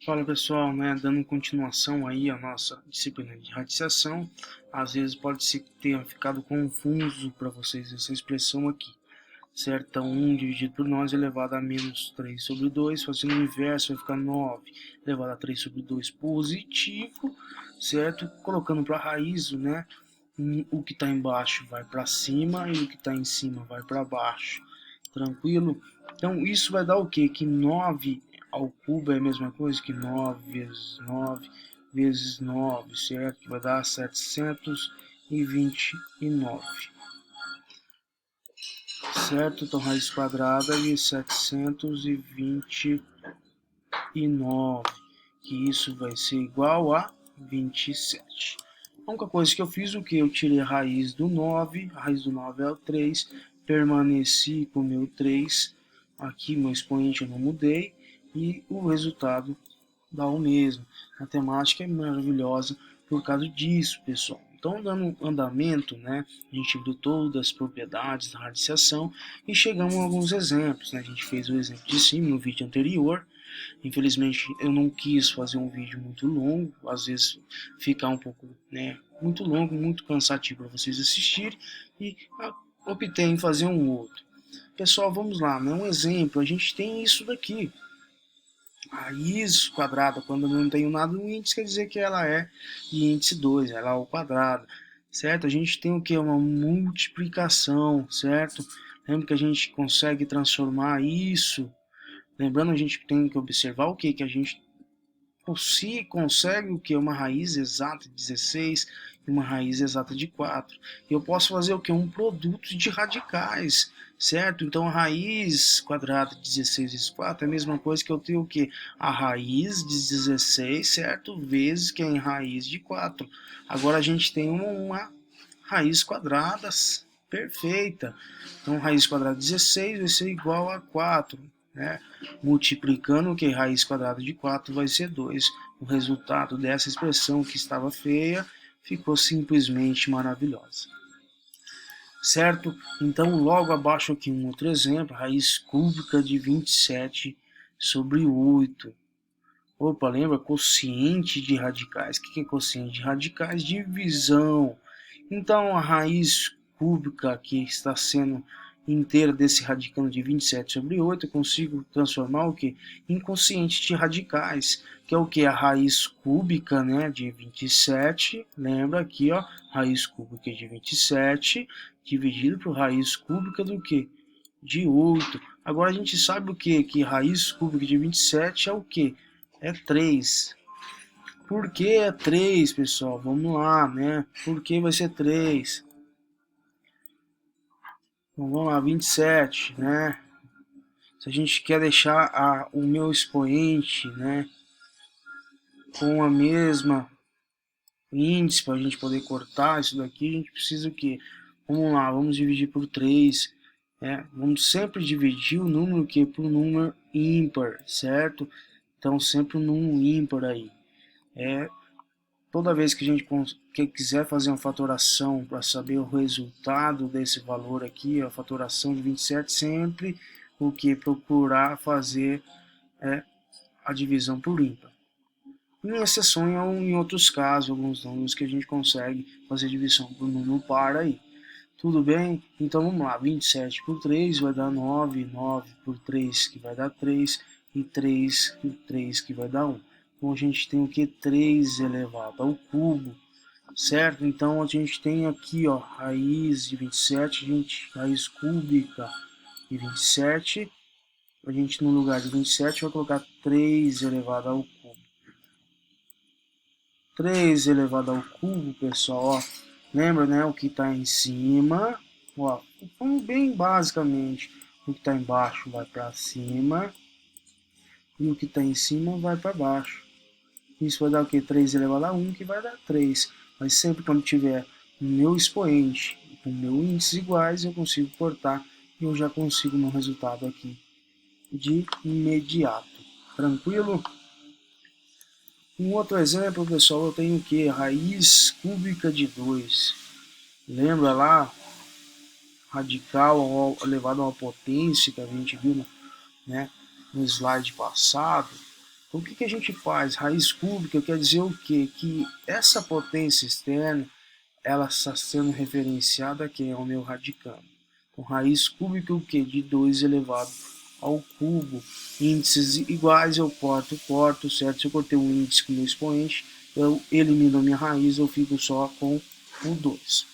Fala pessoal, né, dando continuação aí à nossa disciplina de radiciação, às vezes pode ser que tenha ficado confuso para vocês essa expressão aqui, certo? Então 1 dividido por 9 elevado a menos 3 sobre 2, fazendo o inverso vai ficar 9 elevado a 3 sobre 2 positivo, certo? Colocando para a raiz, né, o que está embaixo vai para cima e o que está em cima vai para baixo, tranquilo? Então isso vai dar o quê? Que 9 ao cubo é a mesma coisa que 9 vezes 9 vezes 9, certo? Que vai dar 729, certo? Então raiz quadrada de 729, que isso vai ser igual a 27. A única coisa que eu fiz, o que? Eu tirei a raiz do 9, a raiz do 9 é o 3, permaneci com o meu 3, aqui meu expoente eu não mudei, e o resultado dá o mesmo. A matemática é maravilhosa por causa disso, pessoal. Então, dando andamento, né, a gente viu todas as propriedades da radiciação e chegamos a alguns exemplos. Né? A gente fez o exemplo de cima no vídeo anterior. Infelizmente, eu não quis fazer um vídeo muito longo, às vezes ficar um pouco, né, muito longo, muito cansativo para vocês assistirem, e optei em fazer um outro. Pessoal, vamos lá, né? Um exemplo, a gente tem isso daqui. Raiz quadrada, quando eu não tenho nada no índice, quer dizer que ela é de índice 2, ela é ao quadrado, certo? A gente tem o que? Uma multiplicação, certo? Lembra que a gente consegue transformar isso. Lembrando, a gente tem que observar o que? Que a gente consegue o que? Uma raiz exata de 16 e uma raiz exata de 4. Eu posso fazer o que? Um produto de radicais, certo? Então a raiz quadrada de 16 vezes 4 é a mesma coisa que eu tenho o que? A raiz de 16, certo? Vezes que é em raiz de 4. Agora a gente tem uma raiz quadrada perfeita. Então raiz quadrada de 16 vai ser igual a 4. Né? Multiplicando o que? Raiz quadrada de 4 vai ser 2. O resultado dessa expressão que estava feia ficou simplesmente maravilhosa. Certo? Então, logo abaixo aqui um outro exemplo, raiz cúbica de 27 sobre 8. Opa, lembra? Quociente de radicais. O que é quociente de radicais? Divisão. Então, a raiz cúbica que está sendo inteira desse radicando de 27 sobre 8, eu consigo transformar o que? Em quociente de radicais, que é o que? A raiz cúbica, né, de 27, lembra aqui, ó, raiz cúbica de 27, dividido por raiz cúbica do que? De 8. Agora a gente sabe o que? Que raiz cúbica de 27 é o que? É 3. Por que é 3, pessoal? Vamos lá, né? Por que vai ser 3? Então vamos lá, 27, né? Se a gente quer deixar o meu expoente, né, com a mesma índice para a gente poder cortar isso daqui, a gente precisa o quê? Vamos lá, vamos dividir por 3. Né? Vamos sempre dividir o número que por número ímpar, certo? Então sempre um número ímpar aí. Toda vez que a gente quiser fazer uma fatoração para saber o resultado desse valor aqui, a fatoração de 27, sempre o que procurar fazer é a divisão por ímpar. Em exceção em outros casos, alguns números que a gente consegue fazer divisão por número par aí. Tudo bem? Então vamos lá, 27 por 3 vai dar 9, 9 por 3 que vai dar 3, e 3 por 3 que vai dar 1. Então a gente tem o que? 3 elevado ao cubo, certo? Então a gente tem aqui, ó, raiz de 27, raiz cúbica de 27, a gente no lugar de 27 vai colocar 3 elevado ao cubo. 3 elevado ao cubo, pessoal, ó, lembra, né, o que está em cima, ó, bem basicamente, o que está embaixo vai para cima, e o que está em cima vai para baixo. Isso vai dar o que? 3 elevado a 1, que vai dar 3. Mas sempre quando tiver o meu expoente com o meu índice iguais, eu consigo cortar e eu já consigo meu resultado aqui de imediato. Tranquilo? Um outro exemplo, pessoal, eu tenho que raiz cúbica de 2. Lembra lá? Radical elevado a uma potência que a gente viu, né, no slide passado. O que a gente faz? Raiz cúbica quer dizer o quê? Que essa potência externa, ela está sendo referenciada aqui ao meu radicando. Então, raiz cúbica o quê? De 2 elevado ao cubo. Índices iguais, eu corto, certo? Se eu cortei um índice com o meu expoente, eu elimino a minha raiz, eu fico só com o 2.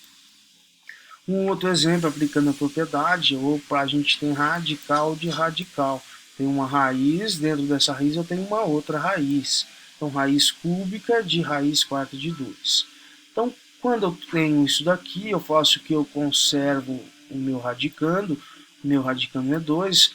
Um outro exemplo, aplicando a propriedade, a gente tem radical de radical. Tem uma raiz, dentro dessa raiz eu tenho uma outra raiz. Então, raiz cúbica de raiz quarta de 2. Então, quando eu tenho isso daqui, eu faço o que? Eu conservo o meu radicando é 2,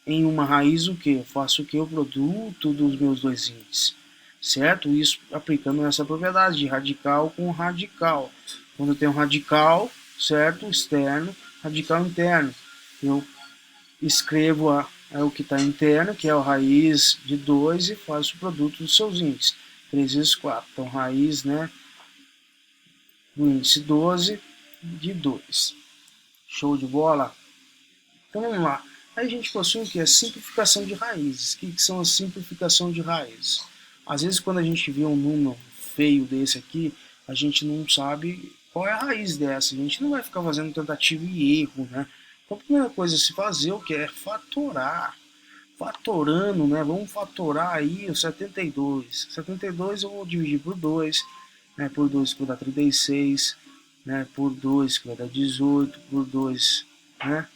em uma raiz o que? Eu faço o que? O produto dos meus dois índices, certo? Isso aplicando essa propriedade de radical com radical. Quando eu tenho radical, certo? Externo, radical interno. Eu escrevo o que está interno, que é a raiz de 2, e faço o produto dos seus índices. 3 vezes 4. Então, raiz, né, do índice 12 de 2. Show de bola? Então, vamos lá. Aí a gente possui o que? A simplificação de raízes. O que são a simplificação de raízes? Às vezes, quando a gente vê um número feio desse aqui, a gente não sabe qual é a raiz dessa. A gente não vai ficar fazendo tentativa e erro, né? Então, a primeira coisa a se fazer o que é fatorar. Fatorando, né? Vamos fatorar aí o 72. 72 eu vou dividir por 2, né? Por 2 que vai dar 36, né? Por 2 que vai dar 18, por 2, né?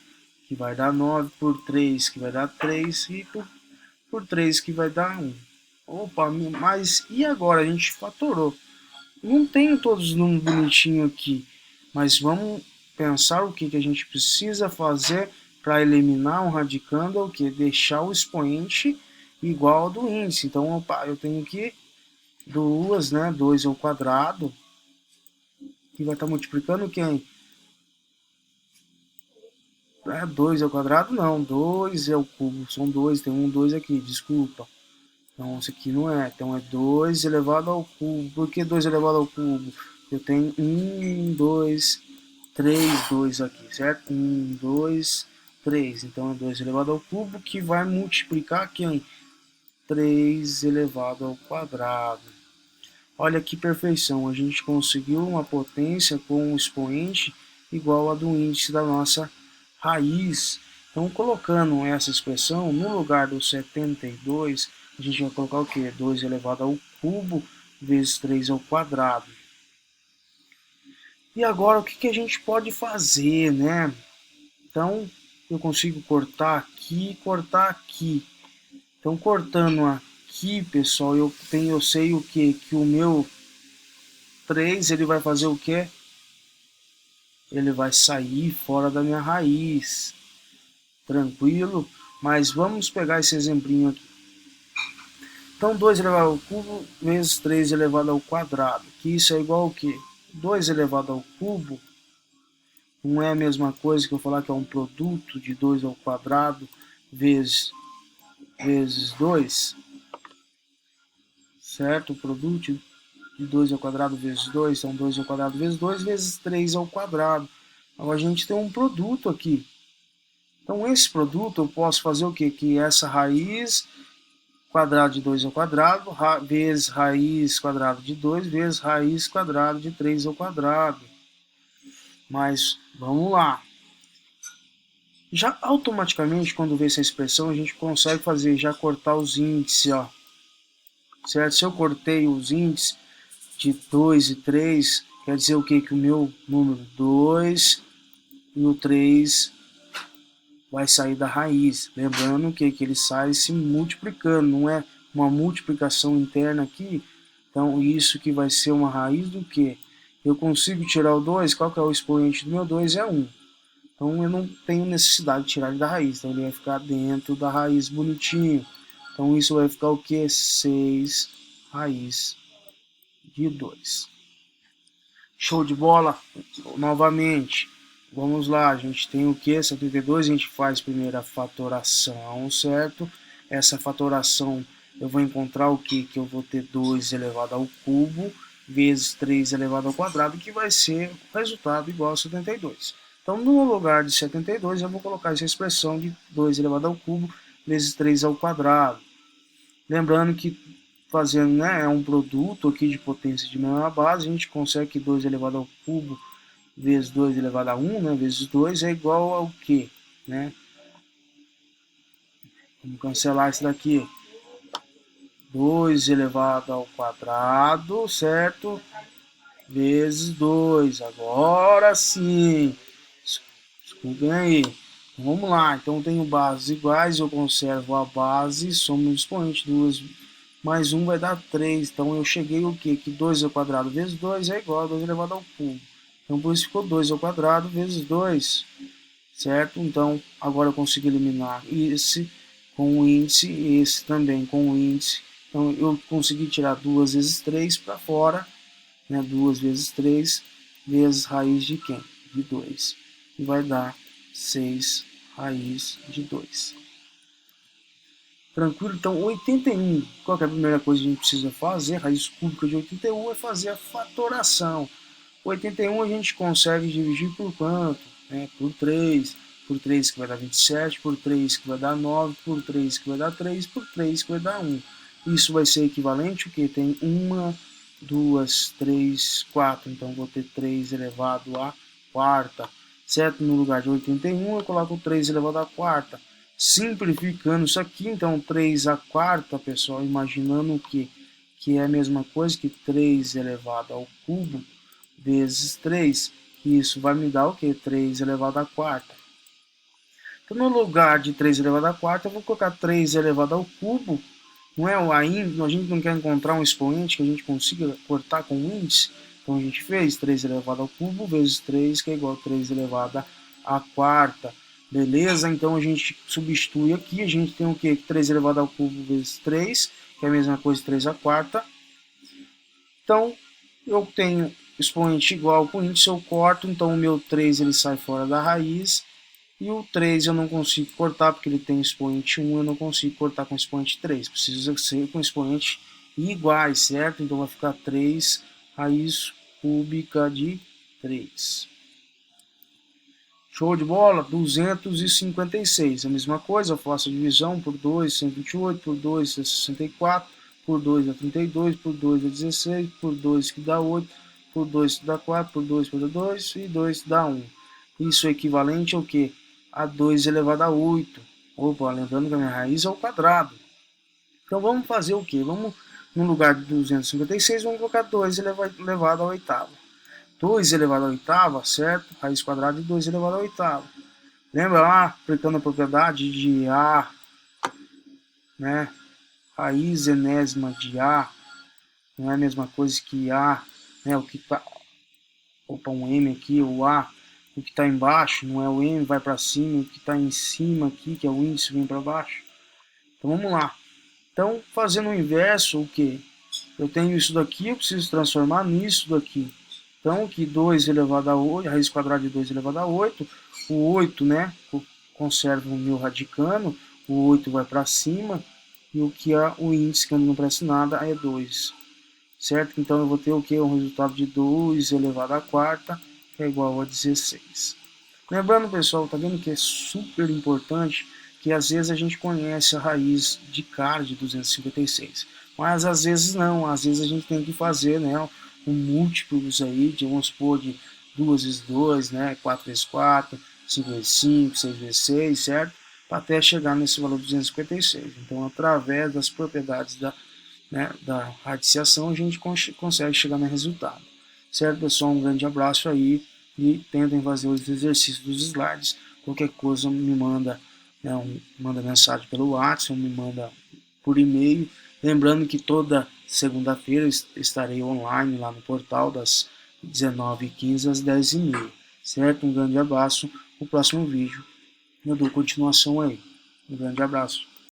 Que vai dar 9, por 3 que vai dar 3 e por 3 que vai dar 1. Opa, mas e agora? A gente fatorou. Não tem todos os números bonitinhos aqui, mas vamos pensar o que a gente precisa fazer para eliminar um radicando, é o que? Deixar o expoente igual ao do índice. Então, opa, eu tenho que 2, né? 2 ao quadrado, que vai estar multiplicando quem? 2 ao quadrado não, 2 é o cubo, são 2, tem um 2 aqui, desculpa. Então isso aqui não é, então é 2 elevado ao cubo. Por que 2 elevado ao cubo? Eu tenho 1, 2, 3, 2 aqui, certo? 1, 2, 3, então é 2 elevado ao cubo, que vai multiplicar quem? 3 elevado ao quadrado. Olha que perfeição, a gente conseguiu uma potência com um expoente igual a do índice da nossa raiz. Então, colocando essa expressão no lugar do 72, a gente vai colocar o quê? 2 elevado ao cubo vezes 3 ao quadrado. E agora, o que a gente pode fazer, né? Então, eu consigo cortar aqui e cortar aqui. Então, cortando aqui, pessoal, eu sei o que? Que o meu 3, ele vai fazer o quê? Ele vai sair fora da minha raiz. Tranquilo? Mas vamos pegar esse exemplinho aqui. Então, 2 elevado ao cubo vezes 3 elevado ao quadrado. Que isso é igual ao quê? 2 elevado ao cubo não é a mesma coisa que eu falar que é um produto de 2 ao quadrado vezes 2, certo? O produto de 2 ao quadrado vezes 2, então 2 ao quadrado vezes 2 vezes 3 ao quadrado. Então a gente tem um produto aqui. Então esse produto eu posso fazer o quê? Que essa raiz quadrado de 2 ao quadrado vezes raiz quadrada de 2 vezes raiz quadrada de 3 ao quadrado. Mas vamos lá. Já automaticamente, quando vê essa expressão, a gente consegue fazer, já cortar os índices, ó. Certo? Se eu cortei os índices de 2 e 3, quer dizer o quê? Que o meu número 2 e o 3 vai sair da raiz. Lembrando que ele sai se multiplicando, não é uma multiplicação interna aqui. Então, isso que vai ser uma raiz do quê? Eu consigo tirar o 2, qual que é o expoente do meu 2? É 1. Então, eu não tenho necessidade de tirar ele da raiz. Então, ele vai ficar dentro da raiz bonitinho. Então, isso vai ficar o quê? 6 raiz de 2. Show de bola? Novamente. Vamos lá, a gente tem o que? 72, a gente faz primeiro a fatoração, certo? Essa fatoração eu vou encontrar o que? Que eu vou ter 2 elevado ao cubo vezes 3 elevado ao quadrado, que vai ser o resultado igual a 72. Então, no lugar de 72, eu vou colocar essa expressão de 2 elevado ao cubo vezes 3 ao quadrado. Lembrando que fazendo, né, é um produto aqui de potência de menor base, a gente consegue que 2 elevado ao cubo vezes 2 elevado a 1, né, vezes 2 é igual ao quê? Né? Vamos cancelar isso daqui. 2 elevado ao quadrado, certo? Vezes 2. Agora sim. Desculpem aí. Então, vamos lá. Então, eu tenho bases iguais. Eu conservo a base. Somos um expoente. 2 mais 1 vai dar 3. Então, eu cheguei o quê? Que 2 ao quadrado vezes 2 é igual a 2 elevado ao cubo. Então, por isso ficou 2 ao quadrado vezes 2. Certo? Então, agora eu consigo eliminar esse com o índice e esse também com o índice. Então, eu consegui tirar 2 vezes 3 para fora, né? 2 vezes 3 vezes raiz de quem? De 2. E vai dar 6 raiz de 2. Tranquilo? Então, 81. Qual que é a primeira coisa que a gente precisa fazer? Raiz cúbica de 81 é fazer a fatoração. 81 a gente consegue dividir por quanto? Por 3. Por 3 que vai dar 27, por 3 que vai dar 9, por 3 que vai dar 3, por 3 que vai dar 1. Isso vai ser equivalente o que? Tem 1, 2, 3, 4. Então vou ter 3 elevado à quarta. Certo? No lugar de 81 eu coloco 3 elevado à quarta. Simplificando isso aqui, então 3 à quarta, pessoal, imaginando o que? Que é a mesma coisa que 3 elevado ao cubo vezes 3, que isso vai me dar o que? 3 elevado à quarta. Então, no lugar de 3 elevado à quarta, eu vou colocar 3 elevado ao cubo, não é? A gente não quer encontrar um expoente que a gente consiga cortar com o índice, então a gente fez 3 elevado ao cubo vezes 3, que é igual a 3 elevado à quarta. Beleza? Então a gente substitui aqui, a gente tem o que? 3 elevado ao cubo vezes 3, que é a mesma coisa de 3 à quarta. Então, eu tenho expoente igual com índice, eu corto, então o meu 3 ele sai fora da raiz, e o 3 eu não consigo cortar, porque ele tem expoente 1, eu não consigo cortar com expoente 3, precisa ser com expoente iguais, certo? Então vai ficar 3 raiz cúbica de 3. Show de bola? 256. A mesma coisa, eu faço a divisão por 2, 128, por 2, 64, por 2 dá 32, por 2 dá 16, por 2 que dá 8, por 2 que dá 4, por 2 que dá 2 e 2 dá 1. Isso é equivalente ao que? A 2 elevado a 8. Opa, lembrando que a minha raiz é o quadrado. Então vamos fazer o que? Vamos, no lugar de 256, vamos colocar 2 elevado a oitava. 2 elevado à oitava, certo? Raiz quadrada de 2 elevado à oitava. Lembra lá, aplicando a propriedade de A, né? Raiz enésima de A não é a mesma coisa que A, né? O que tá, opa, um M aqui, o A, o que está embaixo, não é o M, vai para cima, o que está em cima aqui, que é o índice, vem para baixo. Então vamos lá. Então, fazendo o inverso, o que? Eu tenho isso daqui, eu preciso transformar nisso daqui. Então, que 2 elevado a 8, a raiz quadrada de 2 elevado a 8, o 8, né, conserva o meu radicano, o 8 vai para cima, e o que é o índice, que eu não presta nada, é 2. Certo? Então, eu vou ter o que? Um resultado de 2 elevado a quarta, que é igual a 16. Lembrando, pessoal, tá vendo que é super importante que às vezes a gente conhece a raiz de cara de 256, mas às vezes não, às vezes a gente tem que fazer, né, um múltiplos aí, de, vamos supor, de 2 vezes 2, né, 4 vezes 4, 5 vezes 5, 6 vezes 6, certo? Para até chegar nesse valor de 256. Então, através das propriedades da radiciação, a gente consegue chegar no resultado. Certo, pessoal? Um grande abraço aí e tentem fazer os exercícios dos slides. Qualquer coisa me manda, né, manda mensagem pelo WhatsApp, me manda por e-mail. Lembrando que toda segunda-feira estarei online lá no portal das 19h15 às 10h30. Certo? Um grande abraço. No próximo vídeo eu dou continuação aí. Um grande abraço.